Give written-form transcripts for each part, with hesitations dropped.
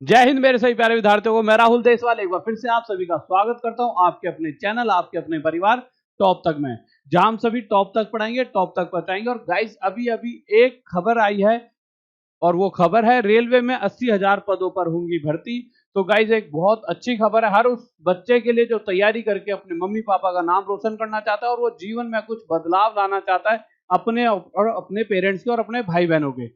जय हिंद मेरे सभी प्यारे विद्यार्थियों को। मैं राहुल देशवाल एक बार फिर से आप सभी का स्वागत करता हूं आपके अपने चैनल, आपके अपने परिवार टॉप तक में, जहां हम सभी टॉप तक पढ़ाएंगे, टॉप तक पहुंचाएंगे। और गाइस अभी अभी एक खबर आई है और वो खबर है रेलवे में 80,000 पदों पर होंगी भर्ती। तो गाइस एक बहुत अच्छी खबर है हर उस बच्चे के लिए जो तैयारी करके अपने मम्मी पापा का नाम रोशन करना चाहता है और वो जीवन में कुछ बदलाव लाना चाहता है अपने और अपने पेरेंट्स के और अपने भाई बहनों के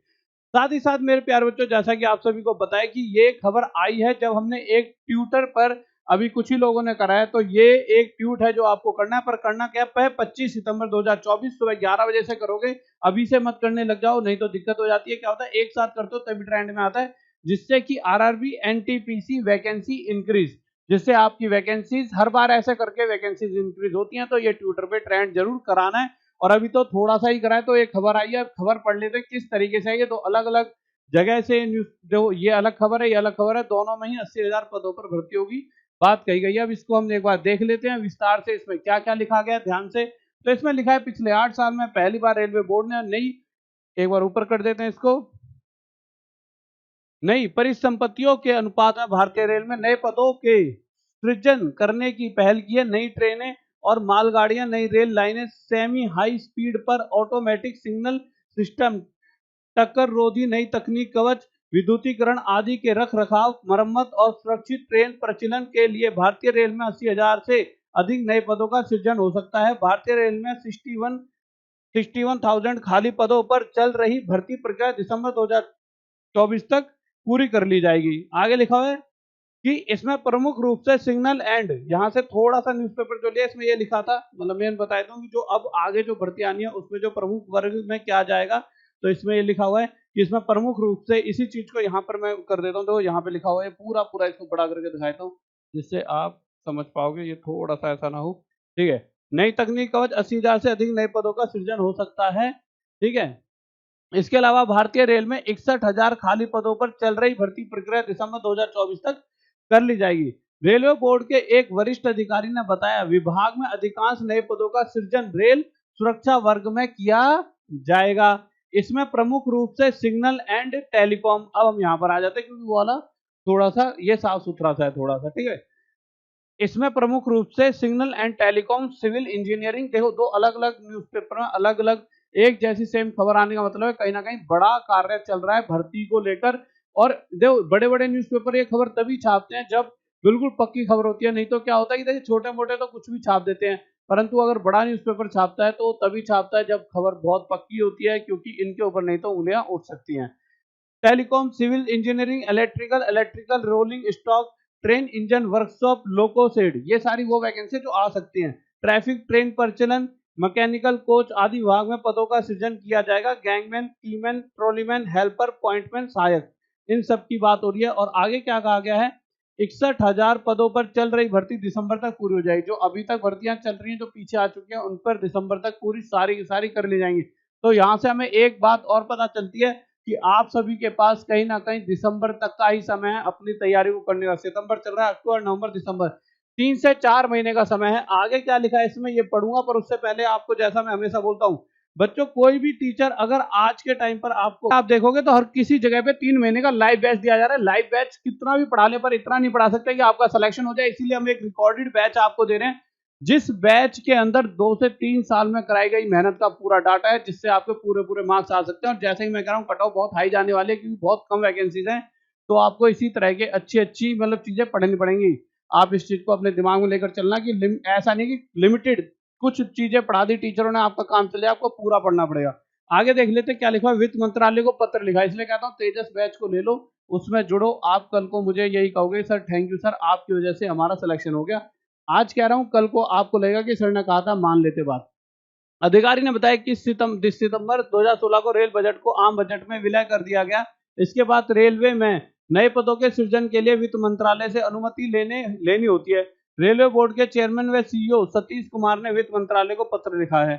साथ। ही साथ मेरे प्यारे बच्चों, जैसा कि आप सभी को पता है कि ये खबर आई है जब हमने एक ट्यूटर पर अभी कुछ ही लोगों ने कराया। तो ये एक ट्यूट है जो आपको करना है, पर करना क्या है, 25 सितंबर 2024 सुबह 11 बजे से करोगे। अभी से मत करने लग जाओ, नहीं तो दिक्कत हो जाती है। क्या होता है, एक साथ करते हो तभी ट्रेंड में आता है, जिससे कि आरआरबी एनटीपीसी वैकेंसी इंक्रीज, जिससे आपकी वैकेंसीज हर बार ऐसे करके वैकेंसीज इंक्रीज होती हैं। तो ये ट्यूटर पे ट्रेंड जरूर कराना है। और अभी तो थोड़ा सा ही कराए, तो एक खबर आई है, खबर पढ़ लेते हैं किस तरीके से आई है। तो अलग अलग जगह से न्यूज, जो ये अलग खबर है, ये अलग खबर है, दोनों में ही 80,000 पदों पर भर्ती होगी बात कही गई है। अब इसको हम एक बार देख लेते हैं विस्तार से, इसमें क्या क्या लिखा गया ध्यान से। तो इसमें लिखा है पिछले 8 साल में पहली बार रेलवे बोर्ड ने नई, एक बार ऊपर कर देते हैं इसको, नई परिसंपत्तियों के अनुपात में भारतीय रेल में नए पदों के सृजन करने की पहल की है। नई ट्रेनें और मालगाड़ियां, नई रेल लाइनें, सेमी हाई स्पीड पर ऑटोमेटिक सिग्नल सिस्टम, टक्कर रोधी नई तकनीक, कवच, विद्युतीकरण आदि के रख रखाव, मरम्मत और सुरक्षित ट्रेन प्रचलन के लिए भारतीय रेल में 80,000 से अधिक नए पदों का सृजन हो सकता है। भारतीय रेल में 61,000 खाली पदों पर चल रही भर्ती प्रक्रिया दिसंबर 2024 तक पूरी कर ली जाएगी। आगे लिखा हुआ है कि इसमें प्रमुख रूप से सिग्नल एंड, यहां से थोड़ा सा न्यूज़पेपर जो लिया इसमें ये लिखा था, मतलब मैं बता दूं कि जो अब आगे जो भर्ती आनी है उसमें जो प्रमुख वर्ग में क्या जाएगा। तो इसमें ये लिखा हुआ है कि इसमें प्रमुख रूप से, इसी चीज को यहाँ पर मैं कर देता हूँ, तो यहाँ पे लिखा हुआ है पूरा पूरा, इसको बड़ा करके दिखाता हूँ जिससे आप समझ पाओगे, ये थोड़ा सा ऐसा ना हो। ठीक है, नई तकनीक कवच, 80,000 से अधिक नए पदों का सृजन हो सकता है। ठीक है, इसके अलावा भारतीय रेल में 61,000 खाली पदों पर चल रही भर्ती प्रक्रिया दिसंबर 2024 तक कर ली जाएगी। रेलवे बोर्ड के एक वरिष्ठ अधिकारी ने बताया विभाग में अधिकांश नए पदों का सृजन रेल सुरक्षा वर्ग में किया जाएगा। इसमें प्रमुख रूप से सिग्नल एंड टेलीकॉम, अब हम यहाँ पर आ जाते हैं क्योंकि वो वाला थोड़ा सा ये साफ सुथरा सा है थोड़ा सा। ठीक है, इसमें प्रमुख रूप से signal and telecom, civil engineering, देखो दो अलग अलग न्यूज़पेपर में अलग अलग एक जैसी सेम खबर आने का मतलब है कहीं ना कहीं बड़ा कार्य चल रहा है भर्ती को लेकर। और देखो बड़े बड़े न्यूज़पेपर ये खबर तभी छापते हैं जब बिल्कुल पक्की खबर होती है, नहीं तो क्या होता है कि देखिए छोटे मोटे तो कुछ भी छाप देते हैं, परंतु अगर बड़ा न्यूज़पेपर छापता है तो तभी छापता है जब खबर बहुत पक्की होती है, क्योंकि इनके ऊपर नहीं तो उंगलियां उठ सकती हैं। Telecom, civil engineering, electrical rolling stock, train engine workshop, loco shed, ये सारी वो वैकेंसी जो आ सकती हैं। ट्रैफिक, ट्रेन परिचालन, मैकेनिकल, कोच आदि विभाग में पदों का सृजन किया जाएगा। Gangman, keyman, trolleyman, helper, pointman, सहायक, इन सब की बात हो रही है। और आगे क्या कहा गया है, 61,000 पदों पर चल रही भर्ती दिसंबर तक पूरी हो जाएगी। जो अभी तक भर्तियां चल रही हैं, जो पीछे आ चुकी हैं, उन पर दिसंबर तक पूरी सारी की सारी कर ली जाएंगी। तो यहाँ से हमें एक बात और पता चलती है कि आप सभी के पास कहीं ना कहीं दिसंबर तक का ही समय है अपनी तैयारी को करने का। सितंबर चल रहा है, अक्टूबर, नवंबर, दिसंबर, 3 से 4 महीने का समय है। आगे क्या लिखा है इसमें ये पढ़ूंगा, पर उससे पहले आपको, जैसा मैं हमेशा बोलता हूं बच्चों, कोई भी टीचर अगर आज के टाइम पर आपको, आप देखोगे तो हर किसी जगह पे 3 महीने का लाइव बैच दिया जा रहा है। लाइव बैच कितना भी पढ़ाने पर इतना नहीं पढ़ा सकते कि आपका सिलेक्शन हो जाए, इसीलिए हम एक रिकॉर्डेड बैच आपको दे रहे हैं, जिस बैच के अंदर 2 से 3 साल में कराई गई मेहनत का पूरा डाटा है, जिससे आपके पूरे पूरे मार्क्स आ सकते हैं। और जैसे ही मैं कह रहा हूँ कट ऑफ बहुत हाई जाने वाले हैं क्योंकि बहुत कम वैकेंसीज हैं, तो आपको इसी तरह के अच्छी अच्छी मतलब चीजें पढ़नी पड़ेंगी। आप इस चीज को अपने दिमाग में लेकर चलना कि ऐसा नहीं कि लिमिटेड कुछ चीजें पढ़ा दी टीचरों ने, आपका काम चले, आपको पूरा पढ़ना पड़ेगा। आगे देख लेते क्या लिखा है, वित्त मंत्रालय को पत्र लिखा है, इसलिए कहता हूँ तेजस बैच को ले लो, उसमें जुड़ो। आप कल को मुझे यही कहोगे सर थैंक यू सर, आपकी वजह से हमारा सिलेक्शन हो गया। आज कह रहा हूं, कल को आपको लगेगा कि सर ने कहा था, मान लेते बात। अधिकारी ने बताया कि सितंबर 2016 को रेल बजट को आम बजट में विलय कर दिया गया। इसके बाद रेलवे में नए पदों के सृजन के लिए वित्त मंत्रालय से अनुमति लेनी होती है। रेलवे बोर्ड के चेयरमैन व सीईओ सतीश कुमार ने वित्त मंत्रालय को पत्र लिखा है।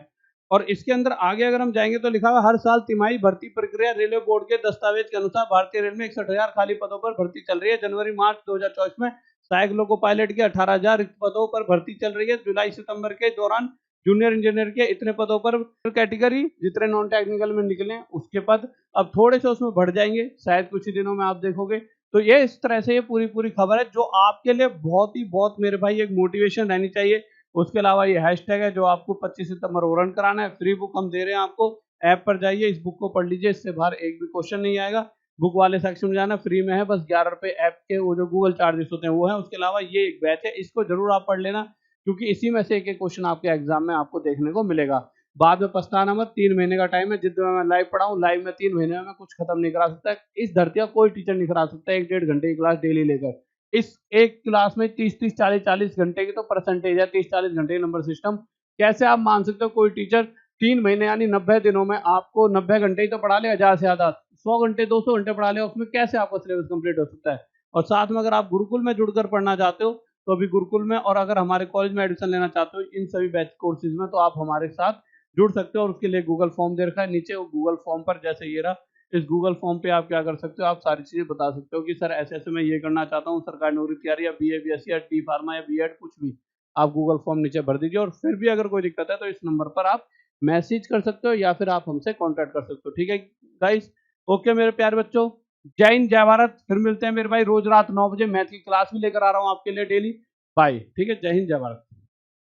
और इसके अंदर आगे अगर हम जाएंगे तो लिखा हुआ हर साल तिमाही भर्ती प्रक्रिया, रेलवे बोर्ड के दस्तावेज के अनुसार भारतीय रेल में 61,000 खाली पदों पर भर्ती चल रही है। जनवरी मार्च 2024 में सहायक लोको पायलट के 18,000 पदों पर भर्ती चल रही है। जुलाई सितंबर के दौरान जूनियर इंजीनियर के इतने पदों पर कैटेगरी, जितने नॉन टेक्निकल में निकले उसके पद अब थोड़े से उसमें बढ़ जाएंगे शायद कुछ ही दिनों में, आप देखोगे। तो ये इस तरह से ये पूरी खबर है जो आपके लिए बहुत मेरे भाई एक मोटिवेशन रहनी चाहिए। उसके अलावा ये हैशटैग है जो आपको 25 सितंबर को रन कराना है। फ्री बुक हम दे रहे हैं आपको, ऐप पर जाइए, इस बुक को पढ़ लीजिए, इससे बाहर एक भी क्वेश्चन नहीं आएगा। बुक वाले सेक्शन में जाना, फ्री में है, बस 11 रुपए ऐप के वो जो गूगल चार्जेस होते हैं वो है। उसके अलावा ये एक बैच है, इसको जरूर आप पढ़ लेना, क्योंकि इसी में से एक एक क्वेश्चन आपके एग्जाम में आपको देखने को मिलेगा। बाद में पछताना मत, 3 महीने का टाइम है, जितने मैं लाइव पढ़ाऊँ, लाइव में 3 महीने में मैं कुछ खत्म नहीं करा सकता। इस धरती का कोई टीचर नहीं करा सकता 1-1.5 घंटे की क्लास डेली लेकर। इस एक क्लास में 30-30, 40-40 घंटे की तो परसेंटेज है, 30-40 घंटे की नंबर सिस्टम। कैसे आप मान सकते हो कोई टीचर 3 महीने यानी 90 दिनों में आपको 90 घंटे ही तो पढ़ा लेगा, ज़्यादा से ज़्यादा 100 घंटे 200 घंटे पढ़ा लेगा, उसमें कैसे आपका सिलेबस कंप्लीट हो सकता है। और साथ में अगर आप गुरुकुल में जुड़कर पढ़ना चाहते हो तो अभी गुरुकुल में, और अगर हमारे कॉलेज में एडमिशन लेना चाहते हो इन सभी बैच कोर्सेज में, तो आप हमारे साथ जुड़ सकते हो। और उसके लिए गूगल फॉर्म दे रखा है नीचे, वो गूगल फॉर्म पर, जैसे ये रहा, इस गूगल फॉर्म पे आप क्या कर सकते हो, आप सारी चीजें बता सकते हो कि सर ऐसे ऐसे मैं ये करना चाहता हूँ, सरकारी नौकरी तैयारी या बीए बीएससी या डी फार्मा या बीएड कुछ भी, आप गूगल फॉर्म नीचे भर दीजिए। और फिर भी अगर कोई दिक्कत है तो इस नंबर पर आप मैसेज कर सकते हो या फिर आप हमसे कॉन्टैक्ट कर सकते हो। ठीक है गाइस, ओके मेरे प्यारे बच्चों, जय हिंद जय भारत। फिर मिलते हैं मेरे भाई, रोज रात 9 बजे मैथ की क्लास भी लेकर आ रहा हूँ आपके लिए डेली। बाय। ठीक है, जय हिंद जय भारत।